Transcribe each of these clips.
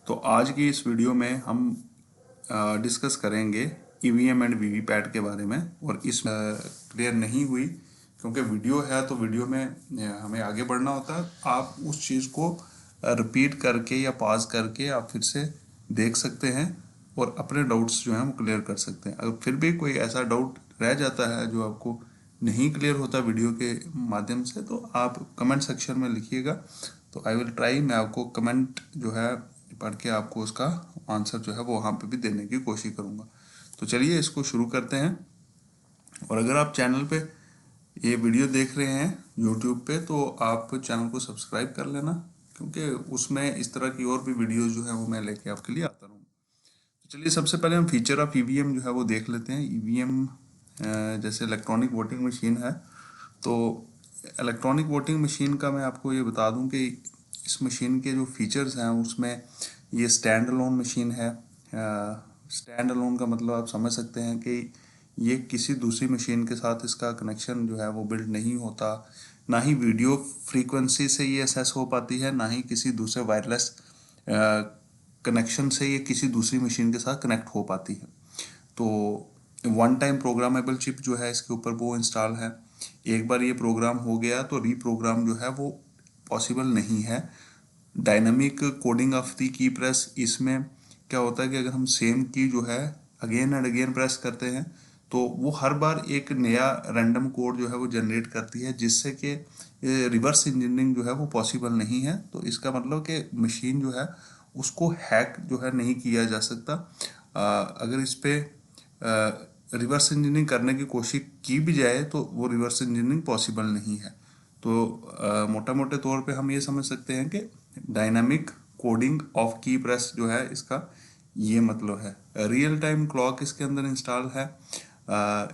तो आज की इस वीडियो में हम डिस्कस करेंगे ईवीएम एंड वीवीपैट के बारे में। और इस क्लियर नहीं हुई क्योंकि वीडियो है तो वीडियो में हमें आगे बढ़ना होता है। आप उस चीज़ को रिपीट करके या पॉज करके आप फिर से देख सकते हैं और अपने डाउट्स जो हैं वो क्लियर कर सकते हैं। अगर फिर भी कोई ऐसा डाउट रह जाता है जो आपको नहीं क्लियर होता वीडियो के माध्यम से, तो आप कमेंट सेक्शन में लिखिएगा। तो आई विल ट्राई, मैं आपको कमेंट जो है पढ़ के आपको उसका आंसर जो है वो वहाँ पे भी देने की कोशिश करूँगा। तो चलिए इसको शुरू करते हैं। और अगर आप चैनल पे ये वीडियो देख रहे हैं यूट्यूब पे, तो आप चैनल को सब्सक्राइब कर लेना, क्योंकि उसमें इस तरह की और भी वीडियोस जो है वो मैं लेके आपके लिए आता रहूँ। तो चलिए सबसे पहले हम फीचर ऑफ ईवीएम जो है वो देख लेते हैं। ईवीएम जैसे इलेक्ट्रॉनिक वोटिंग मशीन है, तो इलेक्ट्रॉनिक वोटिंग मशीन का मैं आपको ये बता दूं कि इस मशीन के जो फीचर्स हैं उसमें ये स्टैंड अलोन मशीन है। स्टैंड अलोन का मतलब आप समझ सकते हैं कि ये किसी दूसरी मशीन के साथ इसका कनेक्शन जो है वो बिल्ड नहीं होता, ना ही वीडियो फ्रीक्वेंसी से ये असेस हो पाती है, ना ही किसी दूसरे वायरलेस कनेक्शन से ये किसी दूसरी मशीन के साथ कनेक्ट हो पाती है। तो वन टाइम प्रोग्रामेबल चिप जो है इसके ऊपर वो इंस्टॉल है। एक बार ये प्रोग्राम हो गया तो रीप्रोग्राम जो है वो पॉसिबल नहीं है। Dynamic coding of the key press, इसमें क्या होता है कि अगर हम सेम की जो है अगेन एंड अगेन प्रेस करते हैं तो वो हर बार एक नया रैंडम कोड जो है वो जनरेट करती है, जिससे कि रिवर्स इंजीनियरिंग जो है वो पॉसिबल नहीं है। तो इसका मतलब कि मशीन जो है उसको हैक जो है नहीं किया जा सकता। अगर इस पे रिवर्स इंजीनियरिंग करने की कोशिश की भी जाए तो वो रिवर्स इंजीनियरिंग पॉसिबल नहीं है। तो मोटा मोटे तौर पे हम ये समझ सकते हैं कि डायनामिक कोडिंग ऑफ की प्रेस जो है इसका ये मतलब है। रियल टाइम क्लॉक इसके अंदर इंस्टॉल है।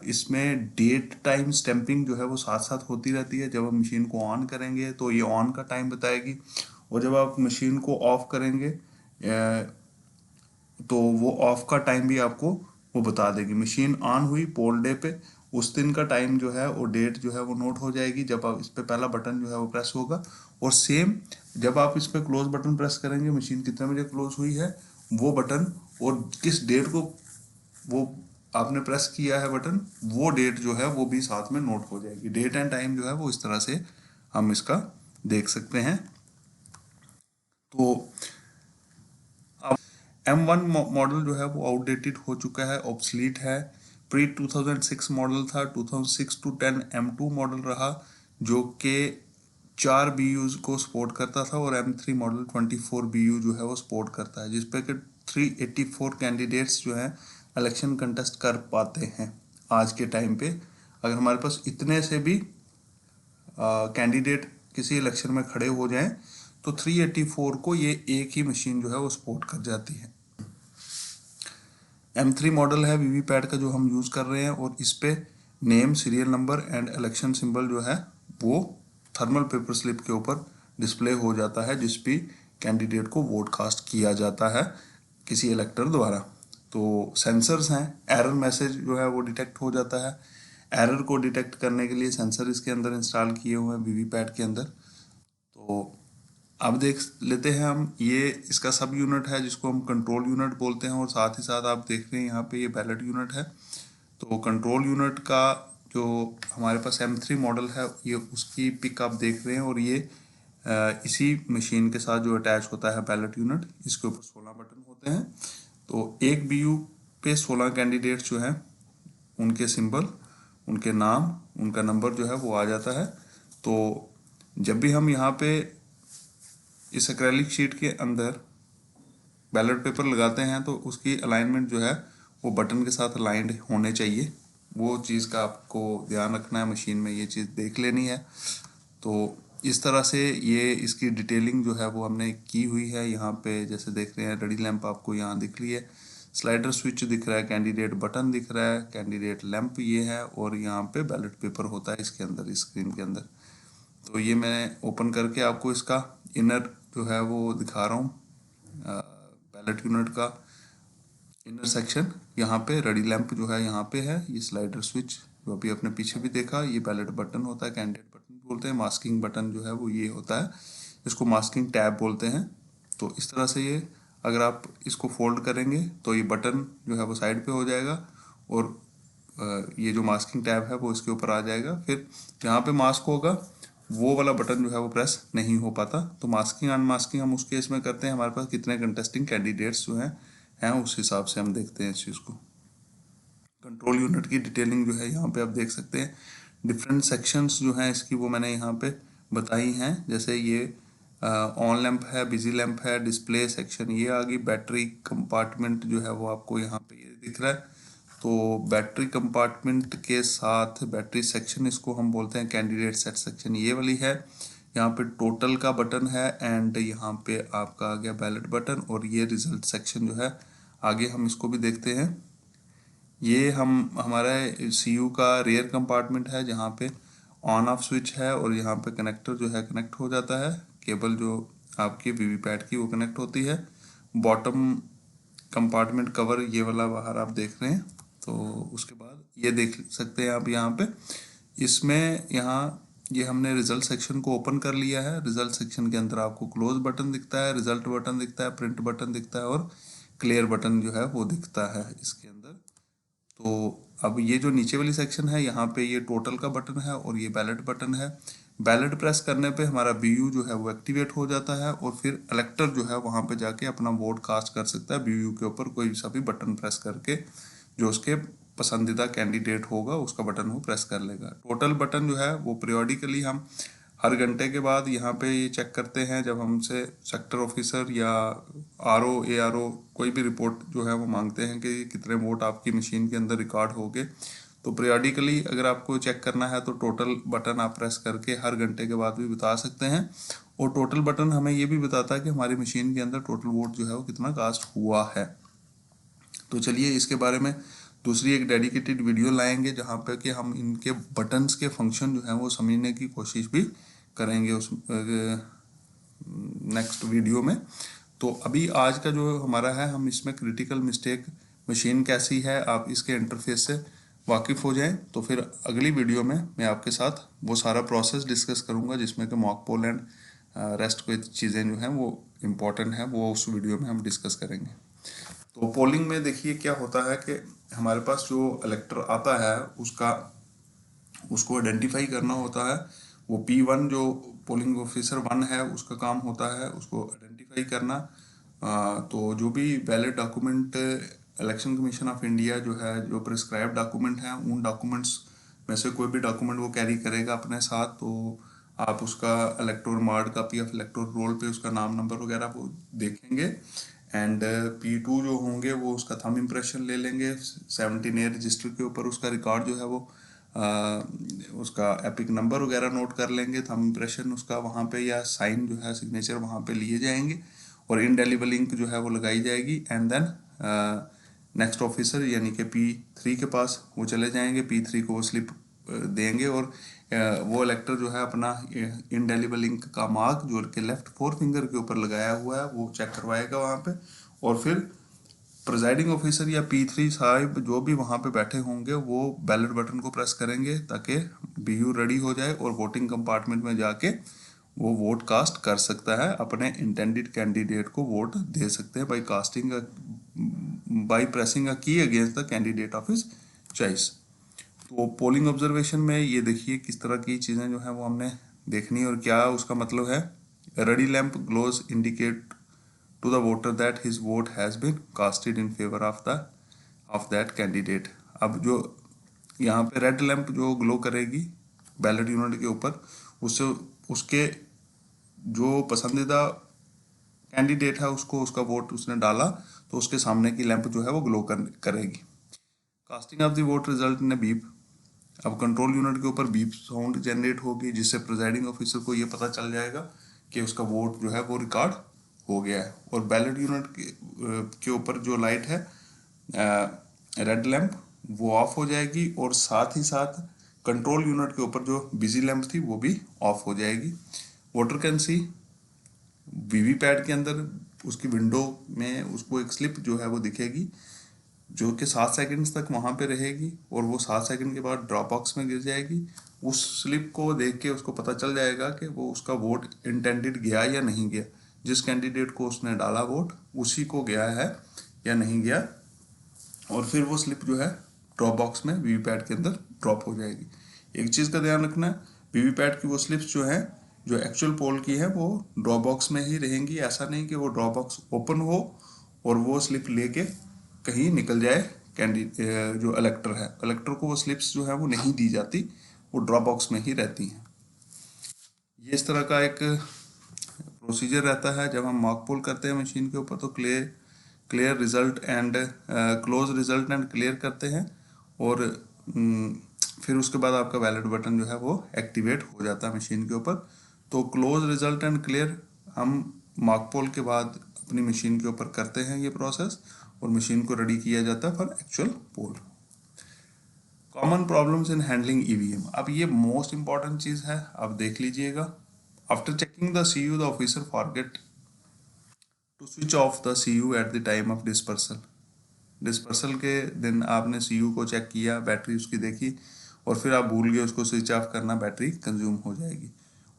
इसमें डेट टाइम स्टैंपिंग जो है वो साथ साथ होती रहती है। जब हम मशीन को ऑन करेंगे तो ये ऑन का टाइम बताएगी, और जब आप मशीन को ऑफ करेंगे तो वो ऑफ का टाइम भी आपको वो बता देगी। मशीन ऑन हुई पोल डे पे, उस दिन का टाइम जो है और डेट जो है वो नोट हो जाएगी जब आप इस पे पहला बटन जो है वो प्रेस होगा। और सेम जब आप इस पे क्लोज बटन प्रेस करेंगे, मशीन कितने बजे क्लोज हुई है वो बटन और किस डेट को वो आपने प्रेस किया है बटन, वो डेट जो है वो भी साथ में नोट हो जाएगी। डेट एंड टाइम जो है वो इस तरह से हम इसका देख सकते हैं। तो M1 मॉडल जो है वो आउटडेटेड हो चुका है, ऑब्सलीट है। प्री 2006 मॉडल था। 2006 टू 10 M2 मॉडल रहा, जो कि 4 BUs को सपोर्ट करता था, और M3 मॉडल 24 BU जो है वो सपोर्ट करता है, जिसपे कि 384 कैंडिडेट्स जो है इलेक्शन कंटेस्ट कर पाते हैं आज के टाइम पे। अगर हमारे पास इतने से भी कैंडिडेट किसी इलेक्शन में खड़े हो जाएं तो 384 को ये एक ही मशीन जो है वो सपोर्ट कर जाती है। M3 मॉडल है वीवीपैट का जो हम यूज़ कर रहे हैं, और इस पे name, serial number and election symbol जो है वो थर्मल पेपर स्लिप के ऊपर डिस्प्ले हो जाता है, जिस भी कैंडिडेट को वोट कास्ट किया जाता है किसी इलेक्टर द्वारा। तो सेंसर्स हैं, एरर मैसेज जो है वो डिटेक्ट हो जाता है। एरर को डिटेक्ट करने के लिए सेंसर इसके अंदर इंस्टॉल किए हुए हैं वीवीपैट के अंदर। तो अब देख लेते हैं हम, ये इसका सब यूनिट है जिसको हम कंट्रोल यूनिट बोलते हैं, और साथ ही साथ आप देख रहे हैं यहाँ पे ये बैलेट यूनिट है। तो कंट्रोल यूनिट का जो हमारे पास M3 मॉडल है ये उसकी पिक आप देख रहे हैं, और ये इसी मशीन के साथ जो अटैच होता है बैलेट यूनिट, इसके ऊपर 16 बटन होते हैं। तो एक BU पे 16 कैंडिडेट्स जो हैं उनके सिंबल, उनके नाम, उनका नंबर जो है वो आ जाता है। तो जब भी हम यहाँ पे इस एक्रेलिक शीट के अंदर बैलेट पेपर लगाते हैं तो उसकी अलाइनमेंट जो है वो बटन के साथ अलाइंड होने चाहिए। वो चीज़ का आपको ध्यान रखना है, मशीन में ये चीज़ देख लेनी है। तो इस तरह से ये इसकी डिटेलिंग जो है वो हमने की हुई है। यहाँ पे जैसे देख रहे हैं रेडी लैंप आपको यहाँ दिख रही है, स्लाइडर स्विच दिख रहा है, कैंडिडेट बटन दिख रहा है, कैंडिडेट लैंप ये है, और यहाँ पे बैलेट पेपर होता है इसके अंदर, इस स्क्रीन के अंदर। तो ये मैं ओपन करके आपको इसका इनर जो है वो दिखा रहा हूँ। बैलेट यूनिट का इनर सेक्शन यहाँ पे रेडी लैंप जो है यहाँ पे है, ये स्लाइडर स्विच जो अभी अपने पीछे भी देखा, ये बैलेट बटन होता है, कैंडिडेट बटन बोलते हैं। मास्किंग बटन जो है वो ये होता है, इसको मास्किंग टैब बोलते हैं। तो इस तरह से ये अगर आप इसको फोल्ड करेंगे तो ये बटन जो है वो साइड पे हो जाएगा और ये जो मास्किंग टैब है वो इसके ऊपर आ जाएगा। फिर जहाँ पे मास्क होगा वो वाला बटन जो है वो प्रेस नहीं हो पाता। तो मास्किंग अनमास्किंग हम उस केस में करते हैं, हमारे पास कितने कंटेस्टिंग कैंडिडेट्स जो हैं उस हिसाब से हम देखते हैं इस चीज़ को। कंट्रोल यूनिट की डिटेलिंग जो है यहाँ पे आप देख सकते हैं। डिफरेंट सेक्शंस जो हैं इसकी वो मैंने यहाँ पे बताई हैं। जैसे ये ऑन लैंप है, बिजी लैंप है, डिस्प्ले सेक्शन ये आ गई। बैटरी कंपार्टमेंट जो है वो आपको यहाँ पे ये दिख रहा है। तो बैटरी कंपार्टमेंट के साथ बैटरी सेक्शन, इसको हम बोलते हैं कैंडिडेट सेट सेक्शन, ये वाली है। यहाँ पे टोटल का बटन है एंड यहाँ पे आपका आ गया बैलेट बटन, और ये रिजल्ट सेक्शन जो है आगे हम इसको भी देखते हैं। ये हमारा सीयू का रेयर कंपार्टमेंट है जहाँ पे ऑन ऑफ स्विच है और यहाँ पे कनेक्टर जो है कनेक्ट हो जाता है। केबल जो आपकी वीवीपैट की वो कनेक्ट होती है। बॉटम कंपार्टमेंट कवर ये वाला बाहर आप देख रहे हैं। तो उसके बाद ये देख सकते हैं आप यहाँ पे, इसमें यहाँ ये हमने रिजल्ट सेक्शन को ओपन कर लिया है। रिजल्ट सेक्शन के अंदर आपको क्लोज बटन दिखता है, रिजल्ट बटन दिखता है, प्रिंट बटन दिखता है और क्लियर बटन जो है वो दिखता है इसके अंदर। तो अब ये जो नीचे वाली सेक्शन है यहाँ पे ये टोटल का बटन है और ये बैलेट बटन है। बैलेट प्रेस करने पे हमारा बीयू जो है वो एक्टिवेट हो जाता है और फिर इलेक्टर जो है वहाँ पे जाके अपना वोट कास्ट कर सकता है बीयू के ऊपर कोई सा भी बटन प्रेस करके, जो उसके पसंदीदा कैंडिडेट होगा उसका बटन वो प्रेस कर लेगा। टोटल बटन जो है वो पीरियोडिकली हम हर घंटे के बाद यहाँ पे ये चेक करते हैं। जब हमसे सेक्टर ऑफिसर या आरओ एआरओ कोई भी रिपोर्ट जो है वो मांगते हैं कि कितने वोट आपकी मशीन के अंदर रिकॉर्ड हो गए, तो पीरियोडिकली अगर आपको चेक करना है तो टोटल बटन आप प्रेस करके हर घंटे के बाद भी बता सकते हैं। और टोटल बटन हमें ये भी बताता है कि हमारी मशीन के अंदर टोटल वोट जो है वो कितना कास्ट हुआ है। तो चलिए इसके बारे में दूसरी एक डेडिकेटेड वीडियो लाएंगे जहाँ पे कि हम इनके बटन्स के फंक्शन जो हैं वो समझने की कोशिश भी करेंगे उस नेक्स्ट वीडियो में। तो अभी आज का जो हमारा है, हम इसमें क्रिटिकल मिस्टेक मशीन कैसी है आप इसके इंटरफेस से वाकिफ़ हो जाएं। तो फिर अगली वीडियो में मैं आपके साथ वो सारा प्रोसेस डिस्कस करूंगा जिसमें कि मॉक पोल एंड रेस्ट कोई चीज़ें जो हैं वो इम्पोर्टेंट हैं, वो उस वीडियो में हम डिस्कस करेंगे। तो पोलिंग में देखिए क्या होता है कि हमारे पास जो इलेक्टर आता है उसको आइडेंटिफाई करना होता है। वो P1 जो पोलिंग ऑफिसर 1 है उसका काम होता है उसको आइडेंटिफाई करना। तो जो भी valid document election commission of India जो है जो प्रिस्क्राइब डॉक्यूमेंट हैं उन डॉक्यूमेंट्स में से कोई भी डॉक्यूमेंट वो कैरी करेगा अपने साथ। तो आप उसका elector MARD copy of elector role पे उसका नाम नंबर वगैरह वो देखेंगे। एंड P2 जो होंगे वो उसका थंब इम्प्रेशन ले लेंगे। 17A रजिस्टर के ऊपर उसका रिकॉर्ड जो है वो उसका एपिक नंबर वगैरह नोट कर लेंगे। थंब इम्प्रेशन उसका वहाँ पे या साइन जो है सिग्नेचर वहाँ पे लिए जाएंगे और इंडेलिबल इंक जो है वो लगाई जाएगी। एंड देन नेक्स्ट ऑफिसर यानी कि P3 के पास वो चले जाएंगे, P3 को वो स्लिप देंगे और वो इलेक्टर जो है अपना इंडेलिबल इंक का मार्क जो के लेफ्ट फोर फिंगर के ऊपर लगाया हुआ है वो चेक करवाएगा वहाँ पे। और फिर प्रिजाइडिंग ऑफिसर या P3 साहब जो भी वहाँ पे बैठे होंगे वो बैलेट बटन को प्रेस करेंगे ताकि बीयू रेडी हो जाए और वोटिंग कंपार्टमेंट में जाके वो वोट कास्ट कर सकता है, अपने इंटेंडेड कैंडिडेट को वोट दे सकते हैं बाई प्रेसिंग अ की against the candidate of his choice. तो पोलिंग ऑब्जर्वेशन में ये देखिए किस तरह की चीज़ें जो हैं वो हमने देखनी और क्या उसका मतलब है। Ready lamp glows indicate to the voter that his vote has been casted in favour of that candidate. अब जो यहाँ पे रेड लैंप जो ग्लो करेगी बैलेट यूनिट के ऊपर, उससे उसके जो पसंदीदा कैंडिडेट है उसको उसका वोट उसने डाला तो उसके सामने की लैंप जो है वो ग्लो करेगी। Casting of the vote result in beep. अब कंट्रोल यूनिट के ऊपर बीप साउंड जनरेट होगी जिससे प्रिजाइडिंग ऑफिसर को ये पता चल जाएगा कि उसका वोट जो है वो रिकॉर्ड हो गया है। और बैलेट यूनिट के ऊपर जो लाइट है रेड लैंप वो ऑफ हो जाएगी और साथ ही साथ कंट्रोल यूनिट के ऊपर जो बिजी लैंप थी वो भी ऑफ हो जाएगी। वोटर कैन सी वीवीपैट के अंदर उसकी विंडो में उसको एक स्लिप जो है वो दिखेगी जो कि 7 सेकंड्स तक वहाँ पे रहेगी और वो 7 सेकंड के बाद ड्रॉप बॉक्स में गिर जाएगी। उस स्लिप को देख के उसको पता चल जाएगा कि वो उसका वोट इंटेंडेड गया या नहीं गया। जिस कैंडिडेट को उसने डाला वोट उसी को गया है या नहीं गया, और फिर वो स्लिप जो है ड्रॉप बॉक्स में वीवीपैट के अंदर ड्रॉप हो जाएगी। एक चीज़ का ध्यान रखना है, वीवीपैट की वो स्लिप्स जो है जो एक्चुअल पोल की है वो ड्रॉप बॉक्स में ही रहेंगी। ऐसा नहीं कि वो ड्रॉप बॉक्स ओपन हो और वो स्लिप लेके कहीं निकल जाए। कैंडिडेट जो इलेक्टर है, इलेक्टर को वो स्लिप्स जो है वो नहीं दी जाती, वो ड्रॉप बॉक्स में ही रहती हैं। ये इस तरह का एक प्रोसीजर रहता है जब हम मॉक पोल करते हैं मशीन के ऊपर, तो clear result and close result and clear करते हैं, और फिर उसके बाद आपका वैलिड बटन जो है वो एक्टिवेट हो जाता है मशीन के ऊपर। तो क्लोज रिजल्ट एंड क्लियर हम मॉक पोल के बाद अपनी मशीन के ऊपर करते हैं ये प्रोसेस, और मशीन को रेडी किया जाता है for actual poll. Common problems in handling EVM, अब ये मोस्ट इंपॉर्टेंट चीज़ है, आप देख लीजिएगा। After checking the CU the officer forget to switch off the CU at the time of dispersal के दिन आपने सीयू को चेक किया, बैटरी उसकी देखी, और फिर आप भूल गए उसको स्विच ऑफ करना, बैटरी कंज्यूम हो जाएगी।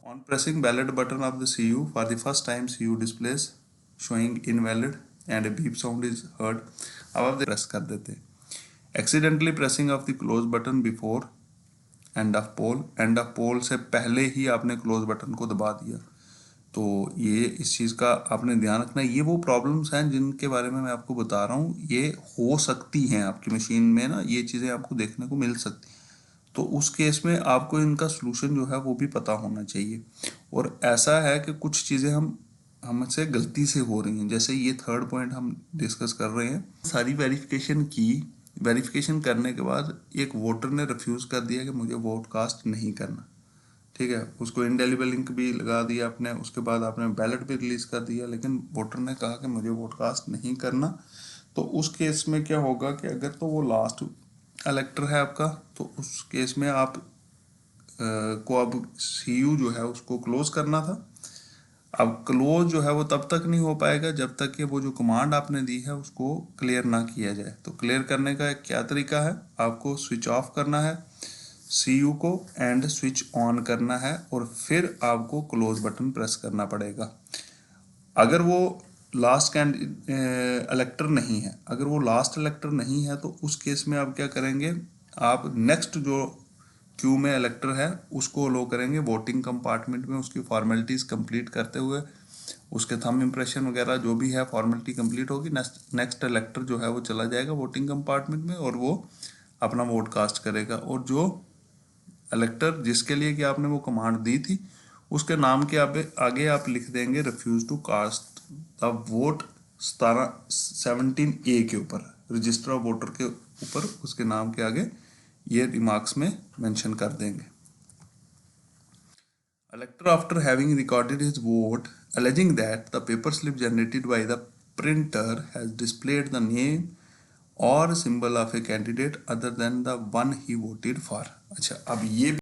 On pressing valid button of the CU for the first time CU displays showing invalid and beep sound is heard. अब आप प्रेस कर देते हैं। Accidentally pressing of the close button before end of poll से पहले ही आपने close button को दबा दिया, तो ये इस चीज़ का आपने ध्यान रखना है। ये वो प्रॉब्लम्स हैं जिनके बारे में मैं आपको बता रहा हूँ, ये हो सकती हैं आपकी मशीन में ना, ये चीज़ें आपको देखने को मिल सकती हैं। तो उस केस में आपको इनका सलूशन जो है वो भी पता होना चाहिए। और ऐसा है कि कुछ चीज़ें हमसे गलती से हो रही हैं, जैसे ये थर्ड पॉइंट हम डिस्कस कर रहे हैं। सारी वेरिफिकेशन करने के बाद एक वोटर ने रिफ्यूज़ कर दिया कि मुझे वोट कास्ट नहीं करना, ठीक है, उसको इंडेलिबल लिंक भी लगा दिया आपने, उसके बाद आपने बैलेट भी रिलीज कर दिया, लेकिन वोटर ने कहा कि मुझे वोट कास्ट नहीं करना। तो उस केस में क्या होगा कि अगर तो वो लास्ट इलेक्टर है आपका, तो उस केस में आप को अब सीयू जो है उसको क्लोज करना था। अब क्लोज जो है वो तब तक नहीं हो पाएगा जब तक कि वो जो कमांड आपने दी है उसको क्लियर ना किया जाए। तो क्लियर करने का एक क्या तरीका है, आपको स्विच ऑफ करना है सीयू को एंड स्विच ऑन करना है, और फिर आपको क्लोज बटन प्रेस करना पड़ेगा। अगर वो लास्ट इलेक्टर नहीं है, अगर वो लास्ट इलेक्टर नहीं है, तो उस केस में आप क्या करेंगे, आप नेक्स्ट जो क्यू में इलेक्टर है उसको लो करेंगे वोटिंग कंपार्टमेंट में, उसकी फॉर्मेलिटीज़ कंप्लीट करते हुए, उसके थंब इम्प्रेशन वगैरह जो भी है फॉर्मेलिटी कंप्लीट होगी, नेक्स्ट इलेक्टर जो है वो चला जाएगा वोटिंग कंपार्टमेंट में, और वो अपना वोट कास्ट करेगा। और जो इलेक्टर जिसके लिए कि आपने वो कमांड दी थी, उसके नाम के आगे आप लिख देंगे refuse to cast the vote 17A के ऊपर, रजिस्टर ऑफ वोटर के ऊपर उसके नाम के आगे ये रिमार्क्स में मेंशन कर देंगे। Elector, after having recorded his vote, alleging that the paper slip generated by the printer has displayed the name or symbol of a candidate other than the one he voted for। अच्छा, अब ये